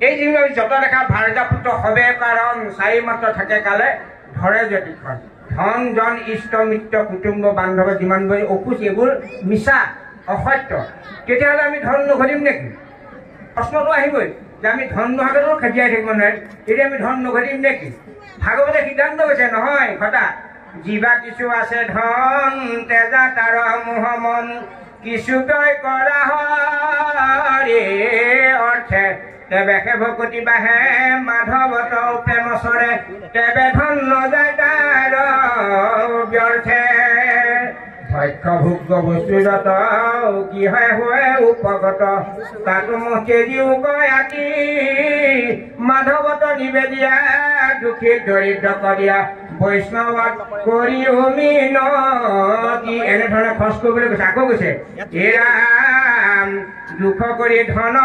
এই যিনি আমি যত দেখা ভাৰ্যাপুত্ৰ হবে কাৰণ চাৰি মাত্ৰ থাকে কালে ধৰে জ্যোতিষণ ধন জন ইষ্ট মিত্ৰ কুটুম্ব বান্ধৱ যিমানবোৰ অকুচ এইবোৰ মিছা অসত্য তেতিয়াহ'লে আমি ধন নঘটিম নেকি প্ৰশ্নটো আহিবই যে আমি ধন নোহোৱাকৈতো খেদিয়াই থাকিব নোৱাৰিম তেতিয়া আমি ধন নঘটিম নেকি ভাগৱতে সিদ্ধান্ত কৈছে নহয় ঘটা জীৱা কিছু আছে ধন তেজা তাৰ মোহ মন কিছু তই কৰা হৰি অৰ্থে তেবে সে ভকতি বাহে মাধৱত প্ৰেমচৰে তেবে ধন নযায় তাৰ ব্যৰ্থে ভক্ষ ভোগ্য বস্তুদত কি হয় হয় উপগত তাতো মতেৰিও কয় আতি মাধৱত নিবেদিয়া দুখী দৰিদ্ৰ কৰিয়া বৈষ্ণৱত কৰি মিনতি এনেধৰণে খৰচ কৰিবলৈ কৈছে আকৌ কৈছে হে ৰাম দুখ কৰি ধন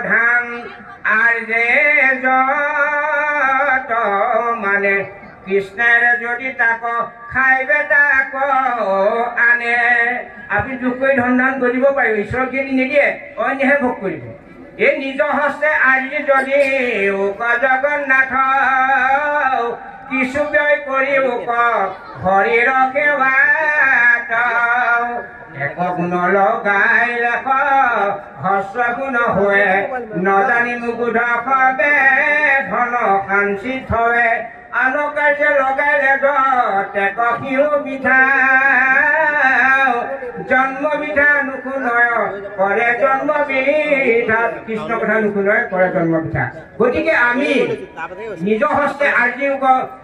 ধান আর যে যত মানে কৃষ্ণের যদি তাক খাইবে তাক আনে আপনি দুখ করে ধন ধান কৰিব পাৰিব ঈশ্বৰক যদি নিদিয়ে অন্যহে ভোগ কৰিব এই নিজ হস্তে আজি যদি উক জগন্নাথ কিছু ব্যয় কৰি উক হৰিৰ সেৱাত এক গুণ লগাই লেখ হস্ৰ গুণ হয়ে নজানি মুগুধ খবে ধন সাঞ্চিত হয় আনো কাৰ্য লগাইলে টেক সিও বিধা জন্ম বিধা নুশুনয় কৰে জন্ম বিধা কৃষ্ণ কথা নুশুনয় কৰে জন্ম বিধা গতিকে আমি নিজ হস্তে আজি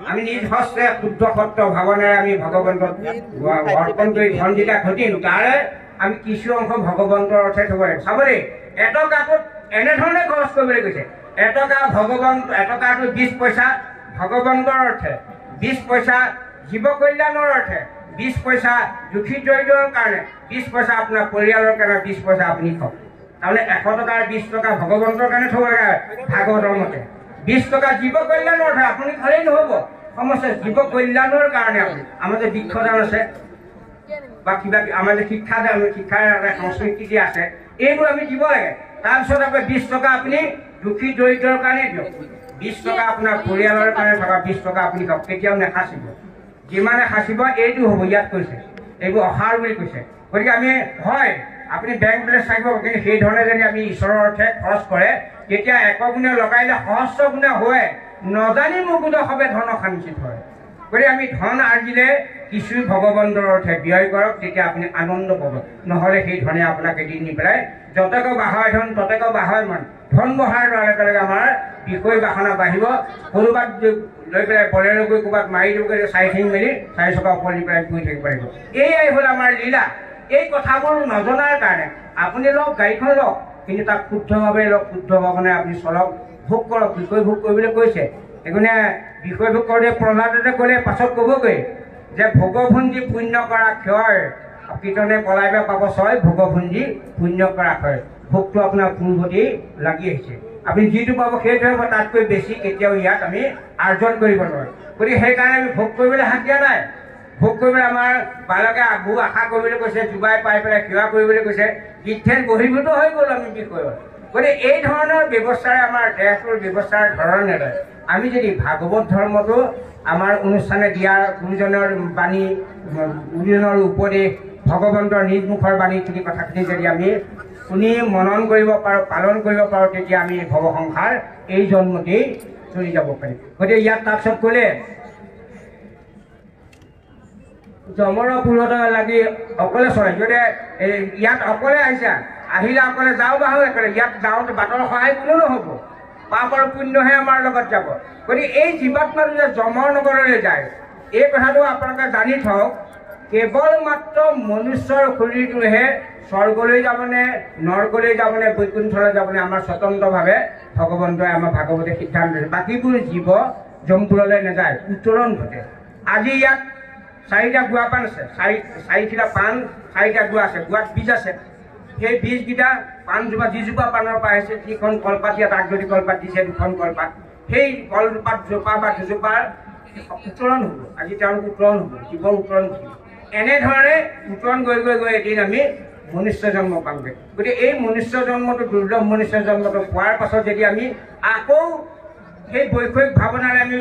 আমি নিজ হস্তে শুদ্ধ সত্য ভাৱনাৰে আমি ভগৱন্তক অৰ্পণ কৰি ধন যেতিয়া ঘটিম তাৰে আমি কিছু অংশ ভগৱন্তৰ অৰ্থে থব লাগিব চাব দেই এটকাটোত এনেধৰণে খৰচ কৰিবলৈ কৈছে এটকা ভগৱন্ত এটকাটো 20 পইচা ভগৱন্তৰ অৰ্থে 20 পইচা জীৱ কল্যাণৰ অৰ্থে 20 পইচা দুখী দৰিদ্ৰৰ কাৰণে 20 পইচা আপোনাৰ পৰিয়ালৰ কাৰণে 20 পইচা আপুনি খাওক তাহলে 100 টকাৰ 20 টকা ভগৱন্তৰ কাৰণে থব লাগে ভাগৱতৰ মতে 20 টকা জীৱ কল্যাণৰ অৰ্থে আপুনি খালেই নহব সমস্ত জীৱ কল্যাণৰ কাৰণে আপুনি আমাদেৰ বৃক্ষদান আছে বা কিবা আমাদেৰ শিক্ষাৰ সংস্কৃতি আছে এইবোৰ আমি দিব লাগে তাৰপিছত আপুনি 20 টকা আপুনি দুখী দৰিদ্ৰৰ কাৰণে দিয়ক 20 টকা আপোনাৰ পৰিয়ালৰ কাৰণে থকা 20 টকা আপুনি খাওক কেতিয়াও নেখাচিব যিমানে খাচিব এইটো হ'ব ইয়াত কৈছে এইবোৰ অহাৰ বুলি কৈছে গতিকে আমি হয় আপুনি বেংক বেলেঞ্চ থাকিব কিন্তু সেই ধৰণে যদি আমি ঈশ্বৰৰ অৰ্থে খৰচ কৰে তেতিয়া এক গুণে লগাইলে সহস্ৰ গুণে হয় নজানি মুকুদ হবে ধন সাঞ্চিত হয় গতিকে আমি ধন আৰ্জিলে কিছু ভগৱন্তৰ অৰ্থে ব্যয় কৰক তেতিয়া আপুনি আনন্দ পাব নহ'লে সেই ধনে আপোনাক এদিন নি পেলাই যতক বাঢ়ায় ধন ততক বাঢ়ায় মান ধন বঢ়াৰ লগে লগে আমাৰ বিষয় বাসনা বাঢ়িব ক'ৰবাত লৈ পেলাই বলেৰ গৈ ক'ৰবাত মাৰি দিবগৈ চাৰি ঠেং মেলি 4 চকা ওপৰ দি পেলাই গৈ থাকিব পাৰিব এয়াই হ'ল আমাৰ লীলা এই কথাবোৰ নজনাৰ কাৰণে আপুনি লওক গাড়ীখন লওক কিন্তু তাক শুদ্ধভাৱে লওক শুদ্ধ ভাৱনাৰে আপুনি চলক ভোগ কৰক বিষয় ভোগ কৰিবলৈ কৈছে এগুণে বিষয় ভোগ কৰোঁতে প্ৰহ্লাদতে ক'লে পাছত ক'বগৈ যে ভোগভুঞ্জি পুণ্য কৰা ক্ষয় কীৰ্তনে পলাইবে পাব ছয় ভোগভুঞ্জি পুণ্য কৰা ক্ষয় ভোগটো আপোনাৰ পূৰ্বতে লাগি আহিছে আপুনি যিটো পাব সেইটো হ'ব তাতকৈ বেছি কেতিয়াও ইয়াত আমি আৰ্জন কৰিব নোৱাৰোঁ গতিকে সেইকাৰণে আমি ভোগ কৰিবলৈ হাত দিয়া নাই ভোগ কৰিবলৈ আমাৰ বালকে আগু আশা কৰিবলৈ কৈছে জুবাই পাই পেলাই সেৱা কৰিবলৈ কৈছে গীতথেন বহিৰ্ভূত হৈ গ'ল আমি বিষয়ত গতিকে এই ধৰণৰ ব্যৱস্থাৰে আমাৰ দেশটোৰ ব্যৱস্থাৰ ধৰণেৰে আমি যদি ভাগৱত ধৰ্মটো আমাৰ অনুষ্ঠানে দিয়াৰ গুৰুজনৰ বাণী গুৰুজনৰ উপদেশ ভগৱন্তৰ নিজ মুখৰ বাণী তুলি কথাখিনি যদি আমি শুনি মনন কৰিব পাৰোঁ পালন কৰিব পাৰোঁ তেতিয়া আমি ভৱসংসাৰ এই জন্মতেই চলি যাব পাৰিম গতিকে ইয়াত তাৰপিছত ক'লে জমৰ পুৰত লাগি অকলে চলে যদি ইয়াত অকলে আহিছা আহিলে অকলে যাওঁ বাহো একেলগে ইয়াত যাওঁতে বাটৰ সহায় কোনো নহ'ব পাপ আৰু পুণ্যহে আমাৰ লগত যাব গতিকে এই জীৱাত্মাটো যে যমৰ নগৰলৈ যায় এই কথাটো আপোনালোকে জানি থওক কেৱল মাত্ৰ মনুষ্যৰ শৰীৰটোহে স্বৰ্গলৈ যাবনে নৰকলৈ যাবনে বৈকুণ্ঠলৈ যাবনে আমাৰ স্বতন্ত্ৰভাৱে ভগৱন্তই আমাৰ ভাগৱতে সিদ্ধান্ত দিছে বাকীবোৰ জীৱ জমপুৰলৈ নাযায় উত্তৰণ ঘটে আজি ইয়াত 4টা গুৱা পাণ আছে 4টা পাণ 4টা গুৱা আছে গুৱাত বীজ আছে সেই বীজকেইটা পাণজোপা যিজোপা পাণৰ পৰা আহিছে যিখন কলপাত ইয়াত আগধৰি কলপাত দিছে 2খন কলপাত সেই কলপাত জোপা বা দুজোপাৰ উত্তৰণ হ'ব আজি তেওঁলোক উত্তৰণ হ'ব জীৱৰ উত্তৰণ হ'ব এনেধৰণে উত্তৰণ গৈ গৈ গৈ এদিন আমি মনুষ্য জন্ম পামগৈ গতিকে এই মনুষ্য জন্মটো দুৰ্লভ মনুষ্য জন্মটো পোৱাৰ পাছত যদি আমি আকৌ সেই বৈষয়িক ভাৱনাৰে আমি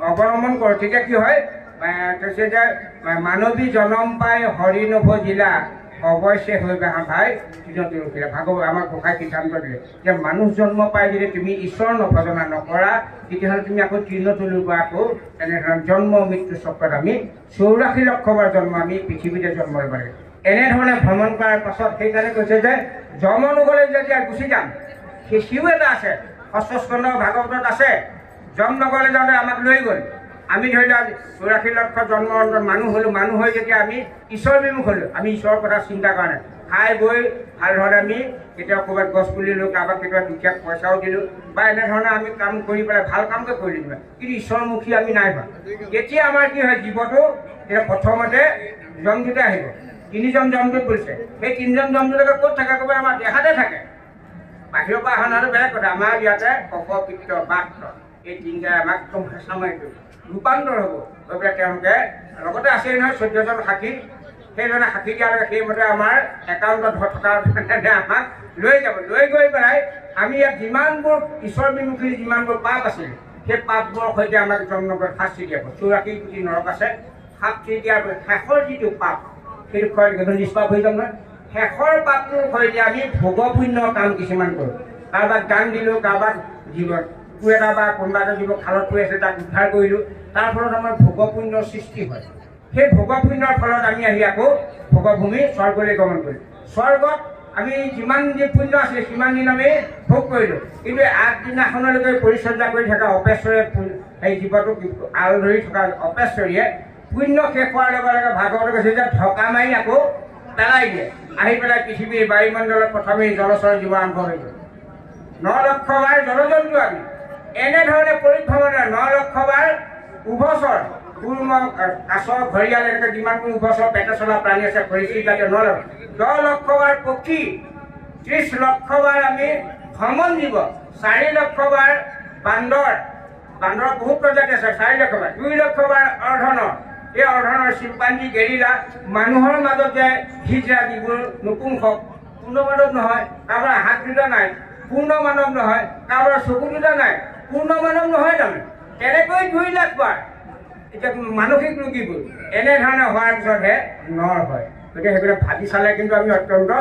অৱলম্বন কৰোঁ তেতিয়া কি হয় কৈছে যে মানৱী জনম পাই হৰি নভজিলা অৱশ্যে হৈ বেহা ভাই দিনতে ৰখিলা ভাগৱত আমাৰ গোসাঁই সিদ্ধান্ত দিলে যে মানুহ জন্ম পাই যদি তুমি ঈশ্বৰ নভজনা নকৰা তেতিয়াহ'লে তুমি আকৌ তৃণতলৈ গৈ আকৌ এনেধৰণে জন্ম মৃত্যু চক্ৰত আমি 84 লক্ষবাৰ জন্ম আমি পৃথিৱীতে জন্ম ল'ব লাগে এনেধৰণে ভ্ৰমণ কৰাৰ পাছত সেইকাৰণে কৈছে যে যমনগৰলৈ যেতিয়া গুচি যাম সেই শিৱ এটা আছে 6 স্কন্ধ ভাগৱতত আছে যমনগৰলৈ যাওঁতে আমাক লৈ গ'ল আমি ধৰি লোৱা 84 লক্ষ জন্ম মানুহ হ'লোঁ মানুহ হৈ যেতিয়া আমি ঈশ্বৰ বিমুখ হ'লোঁ আমি ঈশ্বৰৰ কথা চিন্তা কৰা নাই খাই বৈ ভাল ধৰণে আমি কেতিয়াবা ক'ৰবাত গছ পুলি লৈ কাৰোবাক কেতিয়াবা দুখীয়াক পইচাও দিলোঁ বা এনেধৰণে আমি কাম কৰি পেলাই ভাল কামকে কৰি দিলোঁ কিন্তু ঈশ্বৰমুখী আমি নাই হোৱা তেতিয়া আমাৰ কি হয় জীৱটো এতিয়া প্ৰথমতে জমদূতে আহিব 3জন জমদূত পৰিছে সেই 3জন জমদূতকে ক'ত থাকে ক'ৰবাত আমাৰ দেহাতে থাকে বাহিৰৰ পৰা অহা নহ'লে বেলেগ কথা আমাৰ ইয়াতে কফ পিত্ত বাত এই তিনিটাই আমাক একদম হেঁচা মাৰি কৰিব ৰূপান্তৰ হ'ব হৈ পেলাই তেওঁলোকে লগতে আছেই নহয় 14জন সাক্ষী সেইজনে সাক্ষী দিয়াৰ লগে সেইমতে আমাৰ একাউণ্টত থকা আমাক লৈ যাব লৈ গৈ পেলাই আমি ইয়াত যিমানবোৰ ঈশ্বৰ বিমুখী যিমানবোৰ পাপ আছিল সেই পাপবোৰৰ সৈতে আমাক জমনগৰত শাস্তি দিয়াব 84 কোটি নৰক আছে শাস্তি দিয়াৰ শেষৰ যিটো পাপ সেইটো নিষ্পাপ হৈ যাম নহয় শেষৰ পাপটোৰ সৈতে আমি ভোগ পুণ্য কাম কিছুমান কৰোঁ কাৰোবাক দান দিলোঁ কাৰোবাক জীৱন এটা বা কোনোবা এটা জীৱ খালত পৰি আছে তাক উদ্ধাৰ কৰিলোঁ তাৰ ফলত আমাৰ ভোগ পুণ্যৰ সৃষ্টি হয় সেই ভোগ পুণ্যৰ ফলত আমি আহি আকৌ ভোগভূমি স্বৰ্গলৈ গমন কৰিলোঁ স্বৰ্গত আমি যিমান দিন পুণ্য আছিলে সিমান দিন আমি ভোগ কৰিলোঁ কিন্তু আগদিনাখনলৈকে পৰিচৰ্যা কৰি থকা অপেশ্বৰে সেই জীৱটোক আল ধৰি থকা অপেশ্বৰীয়ে পুণ্য শেষ হোৱাৰ লগে লগে ভাগৱত কৈছে যে ঢকা মাৰি আকৌ পেলাই দিয়ে আহি পেলাই পৃথিৱীৰ বায়ুমণ্ডলত প্ৰথমেই জলচৰ জীৱ আৰম্ভ হৈ গ'ল 9 লক্ষবাৰ জলজন্তু আমি এনেধৰণে পৰিভ্ৰমণে 9 লক্ষবাৰ উভচৰ কুৰ্ম কাছ ঘৰিয়াল এনেকৈ যিমানবোৰ উভচৰ পেটে চলা প্ৰাণী আছে পৰিস্থিতি জাতীয় 10 লক্ষবাৰ পক্ষী 30 লক্ষবাৰ আমি ভ্ৰমণ জীৱ 4 লক্ষবাৰ বান্দৰ বহুত প্ৰজাতি আছে 4 লক্ষবাৰ 2 লক্ষবাৰ অৰ্ধনৰ এই অৰ্ধনৰ চিম্পাঞ্জী গেৰিলা মানুহৰ মাজত যে হিজৰা যিবোৰ নপুংসক পূৰ্ণ মানৱ নহয় কাৰোবাৰ হাত দুটা নাই পূৰ্ণ মানৱ নহয় কাৰোবাৰ চকু দুটা নাই পূৰ্ণ মানৱ নহয় তাৰমানে তেনেকৈ 2 লাখ বাৰ এতিয়া মানসিক ৰোগীবোৰ এনেধৰণে হোৱাৰ পিছতহে নৰ হয় গতিকে সেইবিলাক ভাবি চালে কিন্তু আমি অত্যন্ত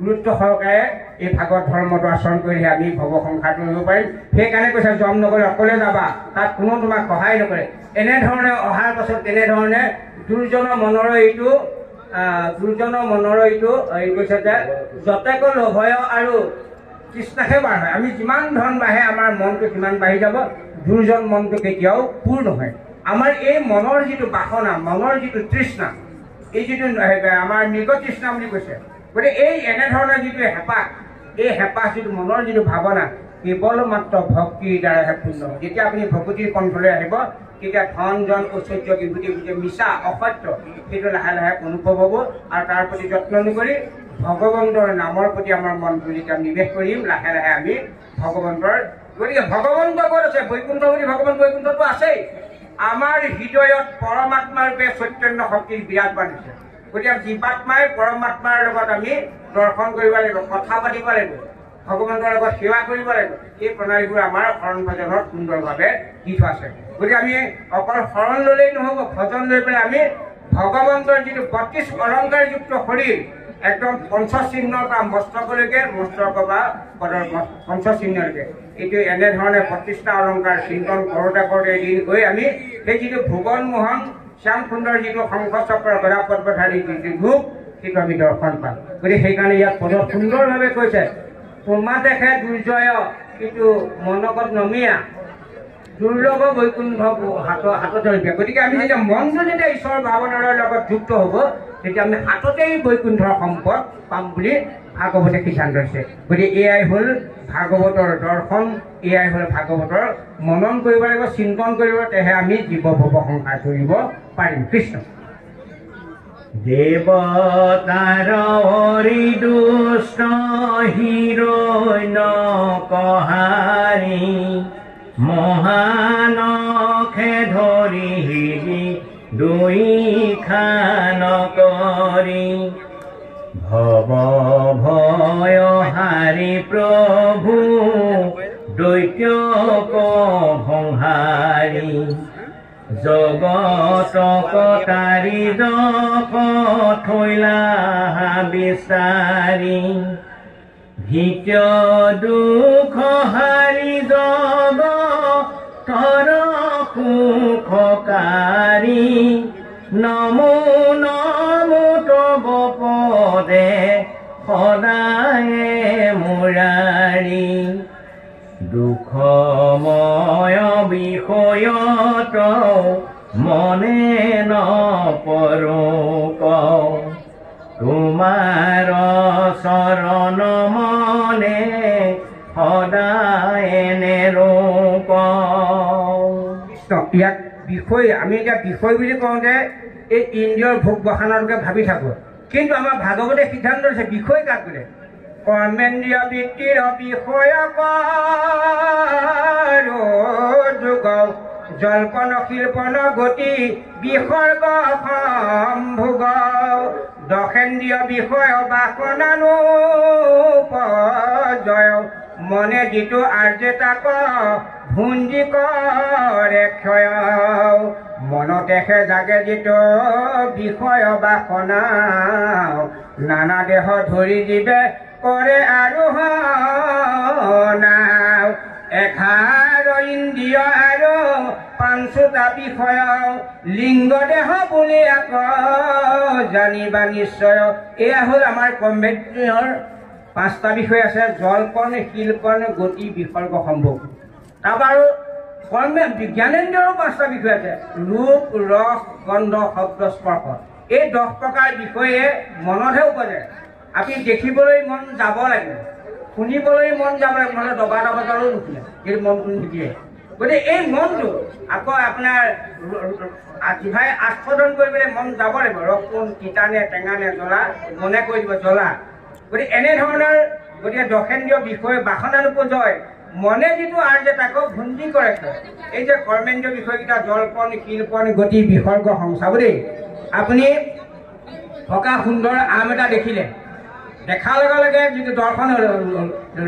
গুৰুত্ব সহকাৰে এই ভাগৱত ধৰ্মটো আচৰণ কৰিহে আমি ভৱ সংসাৰটো ল'ব পাৰিম সেইকাৰণে কৈছে যমনগৰলৈ অকলে যাবা তাত কোনো তোমাক সহায় নকৰে এনেধৰণে অহাৰ পাছত তেনেধৰণে দুৰ্জনৰ মনৰ এইটো কৈছে যে যতেক লোভয় আৰু তৃষ্ণাহে বাঢ় হয় আমি যিমান ধন বাঢ়ে আমাৰ মনটো সিমান বাঢ়ি যাব দুৰ্জন মনটো কেতিয়াও পূৰ নহয় আমাৰ এই মনৰ যিটো বাসনা মনৰ যিটো তৃষ্ণা এই যিটো আমাৰ মৃগ তৃষ্ণা বুলি কৈছে গতিকে এই এনেধৰণৰ যিটো হেঁপাহ এই হেঁপাহ যিটো মনৰ যিটো ভাৱনা কেৱল মাত্ৰ ভক্তিৰ দ্বাৰাহে পূৰ্ণ হয় যেতিয়া আপুনি ভকতিৰ কণ্ঠলৈ আহিব তেতিয়া ধন জন ঐশ্বৰ্য বিভূতি মিছা অসত্য সেইটো লাহে লাহে অনুভৱ হ'ব আৰু তাৰ প্ৰতি যত্ন নকৰি ভগৱন্তৰ নামৰ প্ৰতি আমাৰ মনটো যেতিয়া নিৱেশ কৰিম লাহে লাহে আমি ভগৱন্তৰ গতিকে ভগৱন্ত ক'ত আছে বৈকুণ্ঠ বুলি ভগৱান বৈকুণ্ঠটো আছেই আমাৰ হৃদয়ত পৰমাত্মাৰ ৰূপে চৈতন্য শক্তিৰ বিৰাজমান হৈছে গতিকে জীৱাত্মাই পৰমাত্মাৰ লগত আমি দৰ্শন কৰিব লাগিব কথা পাতিব লাগিব ভগৱন্তৰ লগত সেৱা কৰিব লাগিব এই প্ৰণালীবোৰ আমাৰ শৰণ ভজনত সুন্দৰভাৱে দি থোৱা আছে গতিকে আমি অকল শৰণ ল'লেই নহ'ব ভজন লৈ পেলাই আমি ভগৱন্তৰ যিটো 32 অলংকাৰযুক্ত শৰীৰ একদম পঞ্চচিহ্নৰ পৰা মস্তকলৈকে মস্তকৰ পৰা পদৰ পঞ্চচিহ্নলৈকে এইটো এনেধৰণে 32টা অলংকাৰ চিন্তন কৰোঁতে এদিন গৈ আমি সেই যিটো ভুৱন মোহন শ্যাম সুন্দৰ যিটো শংখ চক্ৰ গদা পদ্মধাৰী যিটো ৰূপ সেইটো আমি দৰ্শন পাম গতিকে সেইকাৰণে ইয়াত পদত সুন্দৰভাৱে কৈছে তোমা দেখে দুৰ্জয় কিন্তু মনকত নমিয়া দুৰ্লভ বৈকুণ্ঠ হাতত ধৰিব গতিকে আমি যেতিয়া মনটো যেতিয়া ঈশ্বৰৰ ভাৱনাৰ লগত যুক্ত হ'ব তেতিয়া আমি হাততেই বৈকুণ্ঠৰ সম্পদ পাম বুলি ভাগৱতে সিদ্ধান্ত লৈছে গতিকে এয়াই হ'ল ভাগৱতৰ দৰ্শন এয়াই হ'ল ভাগৱতৰ মনন কৰিব লাগিব চিন্তন কৰিব তেহে আমি জীৱ ভৱ সংসাৰ কৰিব পাৰিম কৃষ্ণ দেৱতাৰ হৰি দুষ্ট হিৰণ্য কহাৰী মহানখে ধৰি হিৰি দুই খান কৰি ভৱ ভয় হাৰি প্ৰভু দৈত্যক সংহাৰি জগতক তাৰি যক থৈলা বিচাৰি ভিত্য দুখ হাৰি জগতৰ সুখকাৰী নমো নমো তব পদে সদায়ে মুৰাৰী দুখময় বিষয়ত মনে নপৰোক তোমাৰ চৰণ মনে সদায় নেৰোক ইয়াক বিষয় আমি এতিয়া বিষয় বুলি কওঁতে এই ইন্দ্ৰিয়ৰ ভোগ বসানলৈকে ভাবি থাকোঁ, কিন্তু আমাৰ ভাগৱতে সিদ্ধান্ত দিছে বিষয় কাক বোলে কৰ্মেন্দ্ৰিয় বৃত্তিৰ বিষয় যোগ জল্পন শিল্পন গতি বিসৰ্গ সম্ভোগ দশেন্দ্ৰিয় বিষয় বাসনানুপজয় মনে যিটো আৰ্যে তাক ভুঞ্জি কৰে ক্ষয় মনতেহে জাগে যিটো বিষয় বাসনা নানা দেহ ধৰি জীৱে কৰে আৰোহণা 11 ইন্দ্ৰিয় আৰু 5টা বিষয় লিংগ দেহ বুলি আকৌ জানিবা নিশ্চয়। এয়া হ'ল আমাৰ কৰ্মেন্দ্ৰিয়ৰ 5টা বিষয় আছে জল্পন শিল্পন গতি বিসৰ্গ সম্ভোগ। তাৰপৰা আৰু জ্ঞানেন্দ্ৰিয়ৰো 5টা বিষয় আছে ৰূপ ৰস গন্ধ শব্দ স্পৰ্শ। এই 10 প্ৰকাৰ বিষয়ে মনতহে উপজে। আপুনি দেখিবলৈ মন যাব লাগে, শুনিবলৈ মন যাব লাগে, নহ'লে দবা দবাজাৰো নুশুনে কিন্তু মনটো নিদিয়ে। গতিকে এই মনটো আকৌ আপোনাৰ জিভাই আস্বাদন কৰিবলৈ মন যাব লাগিব, ৰসটো তিতা নে টেঙা নে জ্বলা মনে কৈ দিব জ্বলা। গতিকে এনেধৰণৰ গতিকে দশেন্দ্ৰিয় বিষয় বাসনানুপজয় মনে যিটো আৰ্যে তাকো ভুঞ্জি কৰে। এই যে কৰ্মেন্দ্ৰিয় বিষয়কেইটা জল্পন শিল্পন গতি বিসৰ্গ সংসাৰ দেই। আপুনি থকা সুন্দৰ আম এটা দেখিলে দেখাৰ লগে লগে যিটো দৰ্শন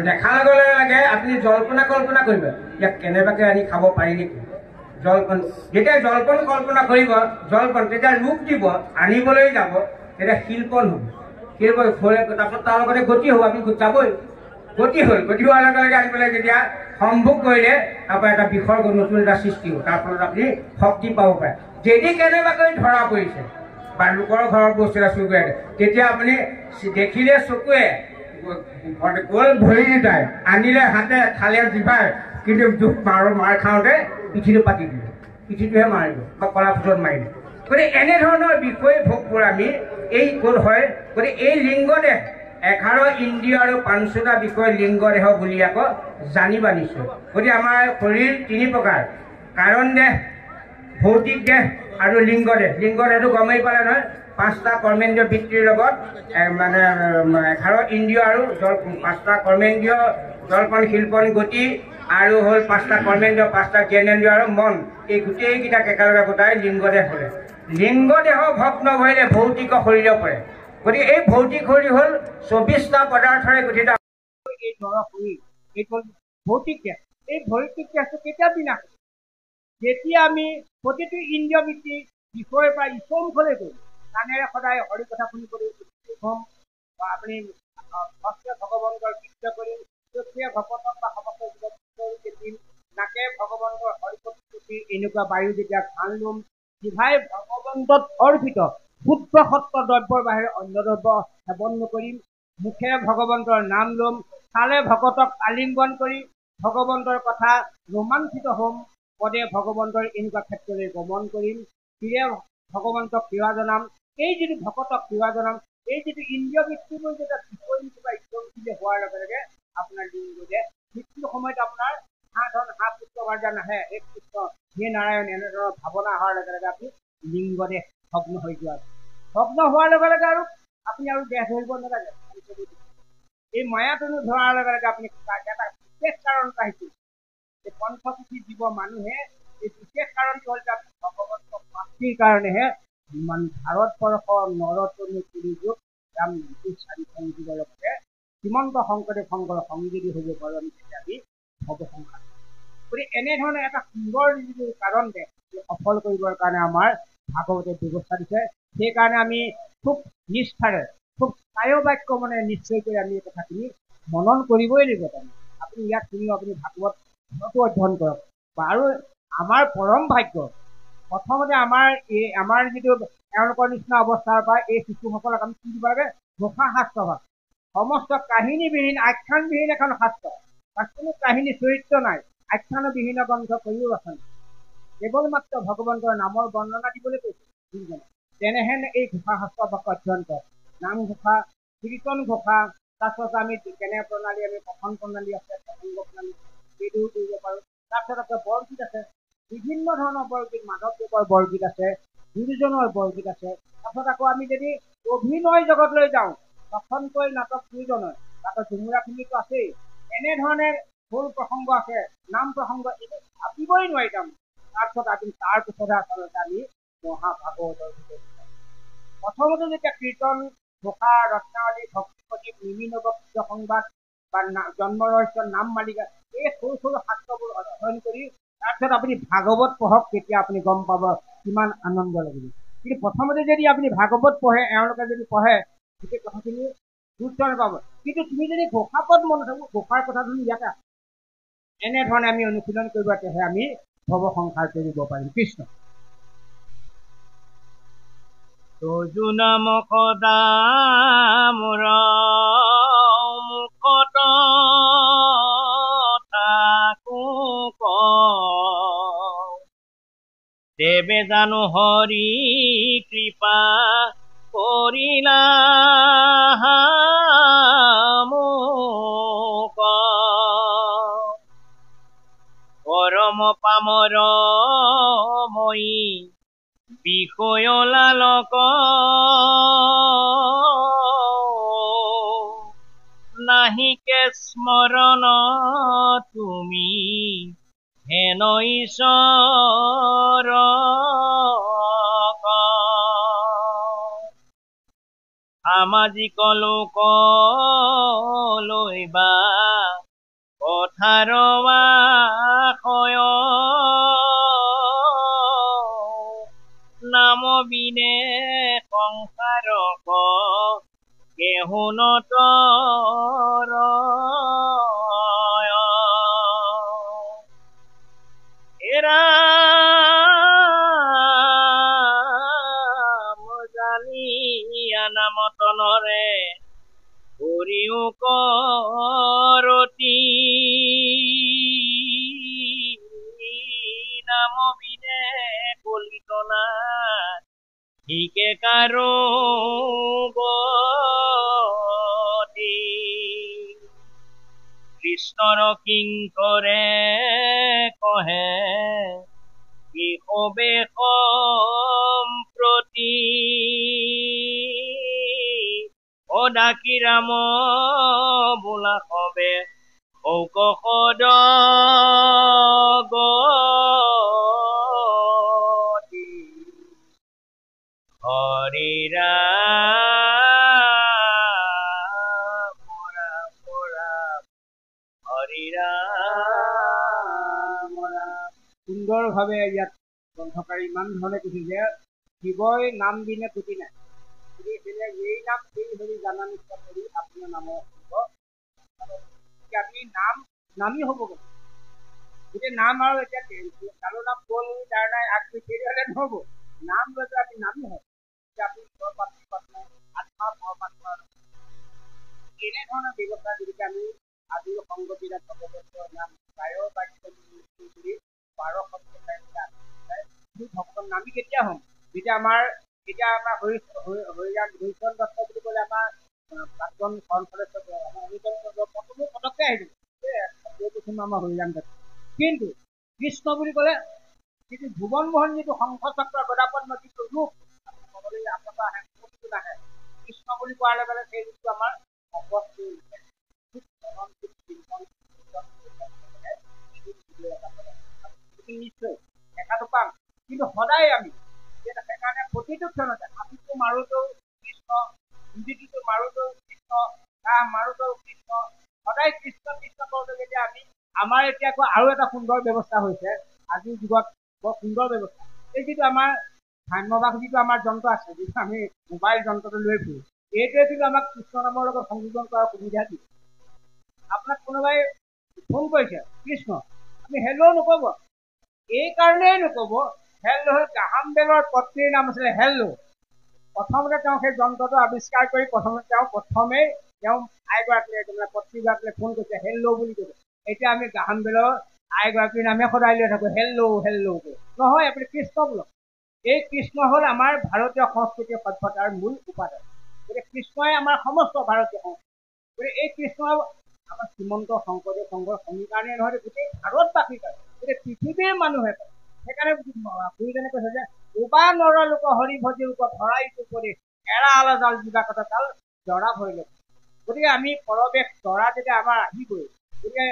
দেখাৰ লগে লগে আপুনি জল্পনা কল্পনা কৰিব ইয়াক কেনেবাকৈ আনি খাব পাৰি নেকি। জলপান যেতিয়া জলপান কল্পনা কৰিব জলপান তেতিয়া ৰূপ দিব আনিবলৈ যাব তেতিয়া শিল্পন হ'ব। শিল্প হ'লে তাৰপিছত তাৰ লগতে গতি হ'ব, আপুনি যাবই গতি হ'ল। গতি হোৱাৰ লগে লগে আনি পেলাই যেতিয়া সম্ভোগ কৰিলে তাৰপৰা এটা বিসৰ্গ নতুন এটা সৃষ্টি হ'ব, তাৰ ফলত আপুনি শক্তি পাব পাৰে। যদি কেনেবাকৈ ধৰা পৰিছে বা লোকৰ ঘৰৰ বস্তু এটা চুৰ কৰে তেতিয়া আপুনি দেখিলে চকুৱে গ'ল ভৰি যায়, আনিলে হাতে খালে জিভাই, কিন্তু দুখ মাৰ খাওঁতে পিঠিটো পাতি দিলে, পিঠিটোহে মাৰিব বা কলা ফুটত মাৰিলে। গতিকে এনেধৰণৰ বিষয় ভোগবোৰ আমি এই ক'ত হয়। গতিকে এই লিংগ দেহ 11 ইন্দ্ৰিয় আৰু 5টা বিষয় লিংগ দেহ বুলি আকৌ জানিবা নিশ্চয়। গতিকে আমাৰ শৰীৰ 3 প্ৰকাৰ কাৰণ দেহ ভৌতিক দেহ আৰু লিংগ দেহ। লিংগ দেহটো গমেই পালে নহয় 5টা কৰ্মেন্দ্ৰিয় বৃত্তিৰ লগত মানে 11 ইন্দ্ৰিয় আৰু 5টা কৰ্মেন্দ্ৰিয় জল্পন শিল্পন গতি আৰু হ'ল 5টা কৰ্মেন্দ্ৰিয় 5টা জ্ঞানেন্দ্ৰিয় আৰু মন। এই গোটেইকেইটাক একেলগে গোটাই লিংগ দেহ হ'লে লিংগ দেহ ভগ্ন ভৰিলে ভৌতিক শৰীৰ পৰে। গতিকে এই ভৌতিক শৰীৰ হ'ল 24টা পদাৰ্থৰে গঠিত। এই শৰীৰ এই হ'ল ভৌতিক দেহ। এই ভৌতিক দেহটো কেতিয়া বিনাশ যেতিয়া আমি প্ৰতিটো ইন্দ্ৰিয় বৃত্তি বিষয়ৰ পৰা ইছমুখলৈ গৈ কাণেৰে সদায় হৰি কথা শুনিবলৈ হ'ম বা আপুনি ভগৱন্তৰ কীৰ্ত কৰি ভগৱন্তক বা সমস্ত জীৱন নাকে ভগৱন্তৰ হৰিকতি এনেকুৱা বায়ু যেতিয়া ঘাণ ল'ম জিভাই ভগৱন্তত অৰ্পিত শুদ্ধ সত্য দ্ৰব্যৰ বাহিৰে অন্য দ্ৰব্য সেৱন নকৰিম। মুখেৰে ভগৱন্তৰ নাম ল'ম, চালে ভকতক আলিংগন কৰি ভগৱন্তৰ কথা ৰোমাঞ্চিত হ'ম, পদে ভগৱন্তৰ এনেকুৱা ক্ষেত্ৰলৈ গমন কৰিম, ফিৰে ভগৱন্তক সেৱা জনাম। এই যিটো ভকতক সেৱা জনাম, এই যিটো ইন্দ্ৰিয় বৃত্তিবোৰ যেতিয়া বিষয় কিবা ইচ্ছামুখী হোৱাৰ লগে লগে আপোনাৰ লিংগ দেহ মৃত্যুৰ সময়ত আপোনাৰ হাঁহ পুত্ৰ বাৰ্যা নাহে, এক পুত্ৰ হে নাৰায়ণ এনেধৰণৰ ভাৱনা অহাৰ লগে লগে আপুনি লিংগ দেহ ভগ্ন হৈ যোৱা। ভগ্ন হোৱাৰ লগে লগে আৰু আপুনি আৰু দেহ ধৰিব নালাগে। এই মায়াতনো ধৰাৰ লগে লগে আপুনি এটা বিশেষ কাৰণ পাইছে। এই পঞ্চকোটি জীৱ মানুহে এই বিশেষ কাৰণটো হ'ল যে ভগৱন্তৰ প্ৰাপ্তিৰ কাৰণেহে ভাৰতবৰ্ষ নৰতনু যুগ ৰাম চাৰি সংযোগৰ লগতে শ্ৰীমন্ত শংকৰদেৱ সংঘৰ সংগী যদি হ'ব পাৰোঁ আমি তেতিয়া আমি ভৱ সংসাৰ। গতিকে এনেধৰণে এটা সুন্দৰ যিটো কাৰণ দে সফল কৰিবৰ কাৰণে আমাৰ ভাগৱতে ব্যৱস্থা দিছে। সেইকাৰণে আমি খুব নিষ্ঠাৰে খুব স্থায়ী বাক্য মানে নিশ্চয় কৰি আমি এই কথাখিনি মনন কৰিবই লাগিব। তাৰমানে আপুনি ইয়াত শুনিও আপুনি ভাগৱত ঘৰতো অধ্যয়ন কৰক। আৰু আমাৰ পৰম ভাগ্য প্ৰথমতে আমাৰ যিটো এওঁলোকৰ নিচিনা অৱস্থাৰ পৰা এই শিশুসকলক আমি কি দিব লাগে? ঘোষা শাস্ত্ৰ ভাগ সমস্ত কাহিনীবিহীন আখ্যানবিহীন এখন শাস্ত্ৰ, তাত কোনো কাহিনী চৰিত্ৰ নাই, আখ্যানবিহীন গ্ৰন্থ কৰিও ৰচনা, কেৱল মাত্ৰ ভগৱন্তৰ নামৰ বৰ্ণনা দিবলৈ কৈছে। তেনেহেন এই ঘোষা শাস্ত্ৰ ভাগ অধ্যয়ন কৰক। নামঘোষা, কীৰ্তন ঘোষা, তাৰপিছত আমি কেনে প্ৰণালী আমি কথন প্ৰণালী আছে, প্ৰসংগ প্ৰণালী সেইটোও কৰিব পাৰোঁ। তাৰপিছত আছে বৰগীত আছে, বিভিন্ন ধৰণৰ বৰগীত, মাধৱদেৱৰ বৰগীত আছে, গুৰুজনৰ বৰগীত আছে। তাৰপিছত আকৌ আমি যদি অভিনয় জগতলৈ যাওঁ, প্ৰথমকৈ নাটক গুৰুজনৰ, তাৰপিছত ঝুমুৰাখিনিতো আছেই, এনেধৰণে খোল প্ৰসংগ আছে, নাম প্ৰসংগ, এইটো ভাবিবই নোৱাৰি তাৰমানে। তাৰপিছতহে আচলতে আমি মহাভাগৱতৰ ভিতৰত প্ৰথমতে যেতিয়া কীৰ্তন ঘোষা, ৰত্নাৱলী, ভক্তিপতি, নিমিনবক্ত সংবাদ বা জন্ম ৰহস্য, নাম মালিকা, এই সৰু সৰু শাস্ত্ৰবোৰ অধ্যয়ন কৰি তাৰপিছত আপুনি ভাগৱত পঢ়ক, তেতিয়া আপুনি গম পাব কিমান আনন্দ লাগিব। কিন্তু প্ৰথমতে যদি আপুনি ভাগৱত পঢ়ে, এওঁলোকে যদি পঢ়ে, গোটেই কথাখিনি গুৰুত্ব নাপাব। কিন্তু তুমি যদি ঘোষাপদ মনত থাকো, ঘোষাৰ কথাটো ইয়াতে আছে। এনেধৰণে আমি অনুশীলন কৰিব, তেহে আমি ভৱ সংসাৰ কৰিব পাৰিম। কৃষ্ণ তজু নাম কদামৰ মুখত থাকো দেৱে জানো হৰি কৃপা কৰিলা মোক পৰম পামৰ মই বিষয়লালক নাহিকে স্মৰণ তুমি হেন ঈশ্বৰ সামাজিক লোকলৈ বা কথাৰ আশয় নাম বিনে সংসাৰক কেহুনত জানিয়া নামতনৰে হৰিও কৰতি নাম বিনে কলিতনা ঠিকে কাৰো গতি কৃষ্ণৰ কিংকৰে কহে কি হবে সম্প্ৰতি অডাকি ৰাম বোলা হবে ঔকসদ গতি হৰি ৰাম ৰাম ৰাম হৰি ৰাম ৰাম। সুন্দৰভাৱে ইয়াত গ্ৰন্থকাৰী ইমান ধৰণে কৈছে যে শিৱই নাম দিনে গতি নাই, গতিকে এই নাম সেই হৰি জানা নিশ্চয় কৰি আপোনাৰ নামৰ আপুনি নামী হ'ব গ'ল। গোটেই নাম আৰু এতিয়া কাৰো নাম গ'ল তাৰ নাই আগটো সেই হ'লে নহ'ব। নাম লৈ পেলাই আপুনি নামী হয়, এতিয়া আপুনি আত্মা পৰমাত্মা এনেধৰণৰ ব্যৱস্থা গতিকে আমি আজিৰ সংগতিৰে ভগৱতৰ নাম প্ৰায় ভগৱান নামি কেতিয়া হ'ম? যেতিয়া আমাৰ হৰিৰাম হৰিচৰণ দত্ত বুলি ক'লে আমাৰ প্ৰাক্তন পটককে আহিব আমাৰ হৰিৰাম দত্ত। কিন্তু কৃষ্ণ বুলি ক'লে যিটো ভুৱন মোহন যিটো শংখ চক্ৰ গদাপদ্ম যিটো ৰূপ নাহে, কৃষ্ণ বুলি কোৱাৰ লগে লগে সেই ৰূপটো আমাৰ নিশ্চয় দেখাটো পাম। কিন্তু সদায় আমি সেইকাৰণে প্ৰতিটো ক্ষণতে হাতীটো মাৰোতেও কৃষ্ণ, যিটো মাৰোতো কৃষ্ণ মাৰোতো কৃষ্ণ সদায় কৃষ্ণ কৃষ্ণ কৰোঁতে যেতিয়া আমাৰ এতিয়া আকৌ আৰু এটা সুন্দৰ ব্যৱস্থা হৈছে আজিৰ যুগত বৰ সুন্দৰ ব্যৱস্থা এই যিটো আমাৰ ধান্যবাদ যিটো আমাৰ যন্ত্ৰ আছে যিটো আমি মোবাইল যন্ত্ৰটো লৈ ফুৰোঁ এইটোৱে কিন্তু আমাক কৃষ্ণ নামৰ লগত সংযোজন কৰাৰ সুবিধা দিয়ে আপোনাক কোনোবাই ফোন কৰিছে কৃষ্ণ আপুনি হেল্ল' নক'ব এই কাৰণেই নক'ব হেল্ল' হ'ল গ্ৰাহাম বেলৰ পত্নীৰ নাম আছিলে হেল্ল' প্ৰথমতে তেওঁ সেই যন্ত্ৰটো আৱিষ্কাৰ কৰি প্ৰথমেই তেওঁ আইগৰাকীলৈ পত্নীগৰাকীলৈ ফোন কৰিছে হেল্ল' বুলি কৈছে এতিয়া আমি গ্ৰাহাম বেলৰ আইগৰাকীৰ নামে সদায় লৈ থাকোঁ হেল্ল' হেল্ল' নহয় আপুনি কৃষ্ণ বোলক এই কৃষ্ণ হ'ল আমাৰ ভাৰতীয় সংস্কৃতি সভ্যতাৰ মূল উপাদান গতিকে কৃষ্ণই আমাৰ সমস্ত ভাৰতীয় সংস্কৃতি গতিকে এই কৃষ্ণ আমাৰ শ্ৰীমন্ত শংকৰদেৱ সংঘৰ সংগীৰ কাৰণে নহয় গোটেই ভাৰতবাসীৰ কাৰণে গোটেই পৃথিৱীৰ মানুহে কয় সেইকাৰণে গুৰুজনে কৈছে যে উবা নৰ লোক হৰি ভজি ৰূপ ধৰাই উপদেশ এৰা আলাজাল জীৱা কথা কাল জৰা ভৰিলে গতিকে আমি পৰৱেশ জৰা যেতিয়া আমাৰ আহিবই গতিকে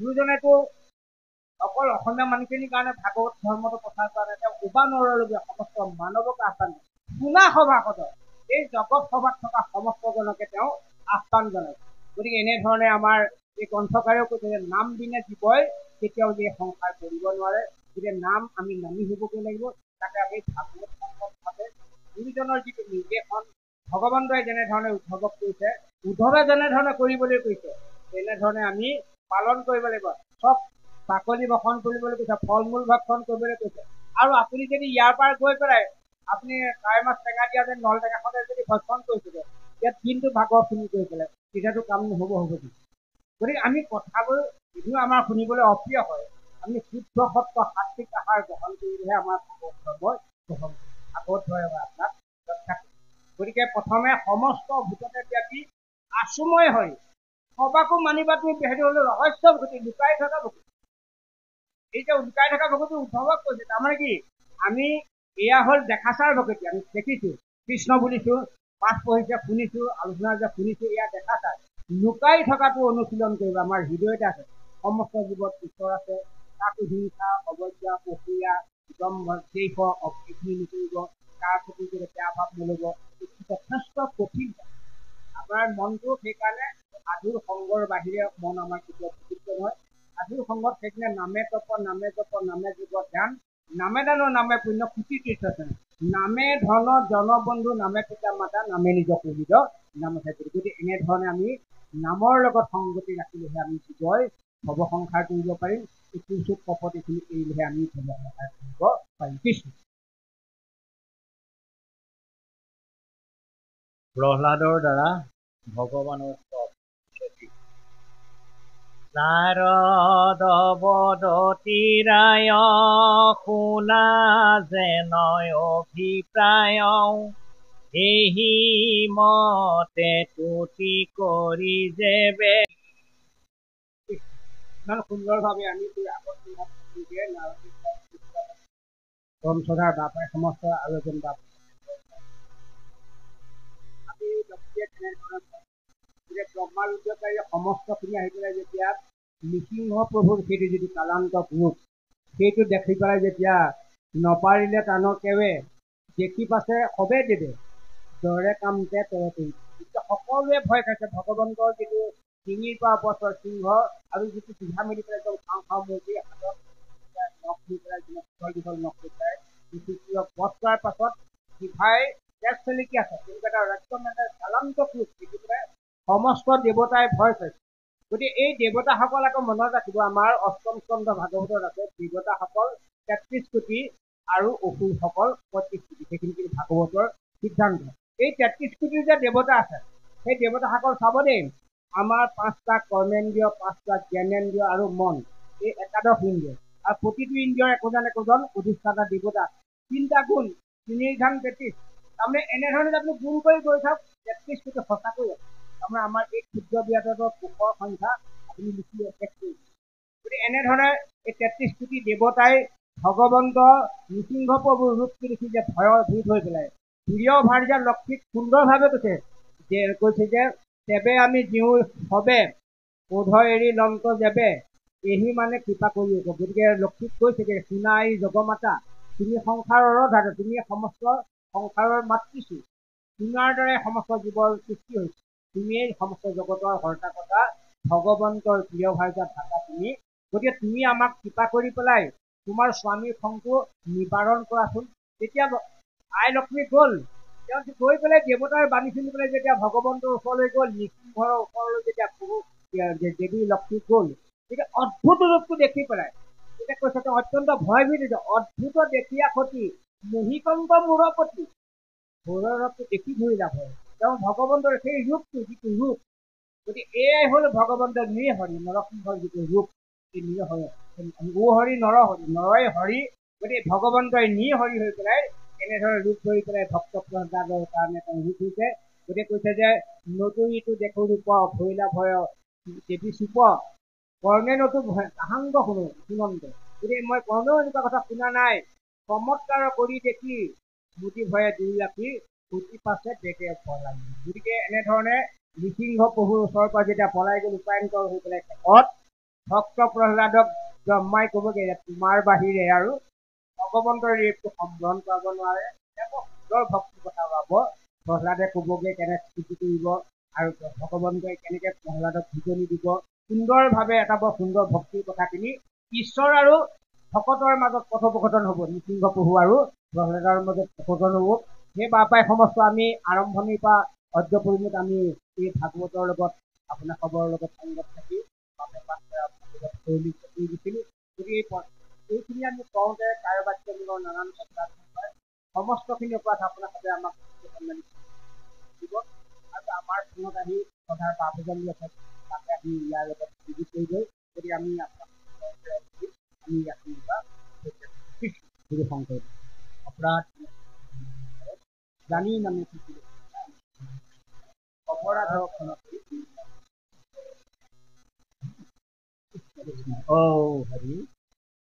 গুৰুজনেতো অকল অসমীয়া মানুহখিনিৰ কাৰণে ভাগৱত ধৰ্মটো প্ৰচাৰ কৰা নাই তেওঁ উবা নৰলগীয়া সমস্ত মানৱক আহ্বান শুনা সভাসদ এই জগত সভাত থকা সমস্তজনকে তেওঁ আহ্বান জনাইছে গতিকে এনেধৰণে আমাৰ এই গ্ৰন্থকাৰেও কৈছে যে নাম বিনে জীৱই কেতিয়াও যে সংসাৰ কৰিব নোৱাৰে গতিকে নাম আমি নামি হ'বগৈ লাগিব তাকে আমি ভাগৱত সম্পৰ্কভাৱে গুৰুজনৰ যিটো নিৰ্দেশন ভগৱন্তই যেনেধৰণে উদ্ধৱক কৈছে উদ্ধৱে যেনেধৰণে কৰিবলৈ কৈছে তেনেধৰণে আমি পালন কৰিব লাগিব চব বাকলি বখন কৰিবলৈ কৈছে ফল মূল ভক্ষণ কৰিবলৈ কৈছে আৰু আপুনি যদি ইয়াৰ পৰা গৈ পেলাই আপুনি কাই মাছ টেঙা দিয়া যে নল টেঙাখনে যদি ভক্ষণ কৰিছিলে ইয়াত দিনটো ভাগৰ শুনি কৰি পেলাই তেতিয়াতো কাম নহ'ব গতিকে আমি কথাবোৰ যদিও আমাৰ শুনিবলৈ অপ্ৰিয় হয় আমি শুদ্ধ সত্য সাত্বিক আহাৰ গ্ৰহণ কৰিলেহে আমাৰ ভাগৱত ধৰ্ম গ্ৰহণ কৰিম ভাগৱত ধৰ্ম আপোনাক ৰক্ষা কৰিম গতিকে প্ৰথমে সমস্ত ভূততে ব্যাপী আচুময় হয় সবাকো মানিবা তুমি সেইটো হ'ল ৰহস্য ভক্তি লুকাই থকা ভক্তি এই যে লুকাই থকা ভক্তি উদ্ধৱক কৈছে তাৰমানে কি আমি এয়া হ'ল দেখাচাৰ ভক্তি আমি দেখিছোঁ কৃষ্ণ বুলিছোঁ পাঠ পঢ়িছে শুনিছোঁ আলোচনা যে শুনিছোঁ এয়া দেখাচাৰ লুকাই থকাটো অনুশীলন কৰিব আমাৰ হৃদয়তে আছে সমস্ত জীৱত ঈশ্বৰ আছে তাকো হিংসা অৱজ্ঞা প্ৰক্ৰিয়া দম্ভ দ্বেষ অগ্নি নকৰিব তাৰ প্ৰতি যদি বেয়া ভাৱ নল'ব যথেষ্ট কঠিন আপোনাৰ মনটো সেইকাৰণে সাধুৰ সংগৰ বাহিৰে মন আমাৰ কেতিয়াও পবিত্ৰ নহয় সাধুৰ সংগত সেইকাৰণে নামে তপ নামে জপ নামে জীৱ ধ্যান নামে দানৰ নামে পুণ্য কুটি তীৰ্থ আছে নামে ধন জনবন্ধু নামে পিতা মাতা নামে নিজ পবিত্ৰ নাম আছে গতিকে এনেধৰণে আমি নামৰ লগত সংগতি ৰাখিলেহে আমি জীৱই ভৱ সংসাৰ কৰিব পাৰিম কিছু কপট এইখিনি এৰিলেহে আমি ভৱ সংসাৰ কৰিব পাৰিম কৃষ্ণ প্ৰহ্লাদৰ দ্বাৰা ভগৱানৰ নাৰদ বদতিৰায় শুনা যেনয় অভিপ্ৰায় এহি মতে তুতি কৰি যেবে ইমান সুন্দৰভাৱে আমি গ্ৰন্থধাৰ বাপাই সমস্ত আৰু এজন বাপ আমি ব্যক্তিয়ে তেনেধৰণে ব্ৰহ্মাৰুদ্ৰকাৰী সমস্তখিনি আহি পেলাই যেতিয়া নৃসিংহ প্ৰভুৰ সেইটো যিটো কালান্ত ৰূপ সেইটো দেখি পেলাই যেতিয়া নপাৰিলে টানৰ কেৱে দেখি পাছে সবে দেৱে দৰে কামতে তৰে কৰি সকলোৱে ভয় খাইছে ভগৱন্তৰ যিটো ডিঙিৰ পৰা অপচৰ সিংহ আৰু যিটো পিঠা মেলি পেলাই একদম খাওঁ খাওঁ মূৰ্তি হাতত নখ দি পেলাই দীঘল দীঘল নখ দি পেলাই বধ কৰাৰ পাছত জিভাই তেজ চেলিকি আছে তেনেকুৱা এটা ৰক্তমেটা কালান্ত ৰূপ দেখি পেলাই সমস্ত দেৱতাই ভয় খাইছে গতিকে এই দেৱতাসকল আকৌ মনত ৰাখিব আমাৰ অষ্টম স্কন্ধ ভাগৱতত আছে দেৱতাসকল ৩৩ কোটি আৰু অসুৰসকল ৩৫ কোটি সেইখিনি কিন্তু ভাগৱতৰ সিদ্ধান্ত এই ৩৩ কোটিৰ যে দেৱতা আছে সেই দেৱতাসকল চাব দেই আমাৰ ৫টা কৰ্মেন্দ্ৰিয় 5টা জ্ঞানেন্দ্ৰিয় আৰু মন এই একাদশ ইন্দ্ৰিয় আৰু প্ৰতিটো ইন্দ্ৰিয়ৰ একোজন অধিষ্ঠাতা দেৱতা ৩টা গুণ ৩ ধান ৩৩ তাৰমানে এনেধৰণে আপুনি গুণ কৰি গৈ থাকক ৩৩ কোটি সঁচাকৈ তাৰমানে আমাৰ এই ক্ষুদ্ৰ বিৰাটৰ কোষৰ সংখ্যা আপুনি লিখি শেষ কৰিব গতিকে এনেধৰণে এই ৩৩ কোটি দেৱতাই ভগৱন্ত নৃসিংহ প্ৰভুৰ ৰূপটো দেখি যে ভয়ৰ ভূত হৈ পেলাই প্ৰিয় ভাৰ্যা লক্ষ্মীক সুন্দৰভাৱে কৈছে যে তেবে আমি দিওঁ হবে ক্ৰোধ এৰি লন্ত যেবে এহি মানে কৃপা কৰি আছে গতিকে লক্ষ্মীক কৈছে যে সোণাই জগমাতা তুমি সংসাৰৰ ধাতা তুমি সমস্ত সংসাৰৰ মাতৃশ্ৰী তোমাৰ দৰে সমস্ত জীৱৰ সৃষ্টি হৈছে তুমিয়েই সমস্ত জগতৰ হৰ্তা কৰ্তা ভগৱন্তৰ প্ৰিয় ভাৰ্যা ভাষা তুমি গতিকে তুমি আমাক কৃপা কৰি পেলাই তোমাৰ স্বামীৰ খংটো নিবাৰণ কৰাচোন তেতিয়া আই লক্ষ্মী গ'ল তেওঁ গৈ পেলাই দেৱতাৰ বাণী শুনি পেলাই যেতিয়া ভগৱন্তৰ ওচৰলৈ গ'ল নৃসিংহৰ ওচৰলৈ যেতিয়া দেৱী লক্ষ্মী গ'ল তেতিয়া অদ্ভুত ৰূপটো দেখি পেলাই তেতিয়া কৈছে তেওঁ অত্যন্ত ভয়ভীত অদ্ভুত দেখিয়া সতী মহিকন্ত মূৰপতি ঘোৰৰ ৰূপটো দেখি ঘূৰি লাভ হয় তেওঁ ভগৱন্তৰ সেই ৰূপটো যিটো ৰূপ গতিকে এয়াই হ'ল ভগৱন্তৰ নৃহৰি নৰসিংহৰ যিটো ৰূপ সেই নৃহৰি ও হৰি নৰহৰি নৰই হৰি গতিকে ভগৱন্তই নৃহৰি হৈ পেলাই এনেধৰণে ৰূপ ধৰি পেলাই ভক্ত প্ৰহ্লাদৰ কাৰণে তেওঁ ৰূপ হৈছে গতিকে কৈছে যে নতুনটো দেখো ৰূপ ভৈলা ভয় দেৱী চুপ কৰ্ণে নতু কাহাংগ শুনো শুনন্তে গতিকে মই কৰ্ণেও এনেকুৱা কথা শুনা নাই চমৎকাৰ কৰি দেখি মুঠি ভয়ে দুই ৰাখি সুতি পাছে দেখে পলাই গতিকে এনেধৰণে নৃসিংহ প্ৰভুৰ ওচৰৰ পৰা যেতিয়া পলাই গ'ল উপায়ন্তৰ হৈ পেলাই শেষত ভক্ত প্ৰহ্লাদক ব্ৰহ্মাই ক'বগে তোমাৰ বাহিৰে আৰু ভগৱন্তৰ ৰেপটো সম্বৰণ কৰাব নোৱাৰে সুন্দৰ ভক্তিৰ কথা ওলাব প্ৰহ্লাদে ক'বগে কেনে স্থিতি কৰিব আৰু ভগৱন্তই কেনেকে প্ৰহ্লাদক বুজনি দিব সুন্দৰভাৱে এটা বৰ সুন্দৰ ভক্তিৰ কথাখিনি ঈশ্বৰ আৰু ভকতৰ মাজত কথোপকথন হ'ব নৃসিংহ প্ৰভু আৰু প্ৰহ্লাদৰ মাজত কথোপকথন হ'ব সেই বাপাই সমস্ত আমি আৰম্ভণিৰ পৰা অদ্য পৰিমিত আমি এই ভাগৱতৰ লগত আপোনাৰ খবৰৰ লগত সংগত থাকি দিছিলোঁ গতিকে এইখিনি আমি কওঁতে কাৰোবাৰ নানান সমস্তখিনি ওপৰত আপোনালোকে আমাক দিব আৰু আমাৰ ফোনত আহি সদায় বাবুজনী আছে তাতে আমি ইয়াৰ লগত বিজি কৰি গৈ যদি আমি শংকৰ অপৰাধ জানি নামে অপৰাধক হৰি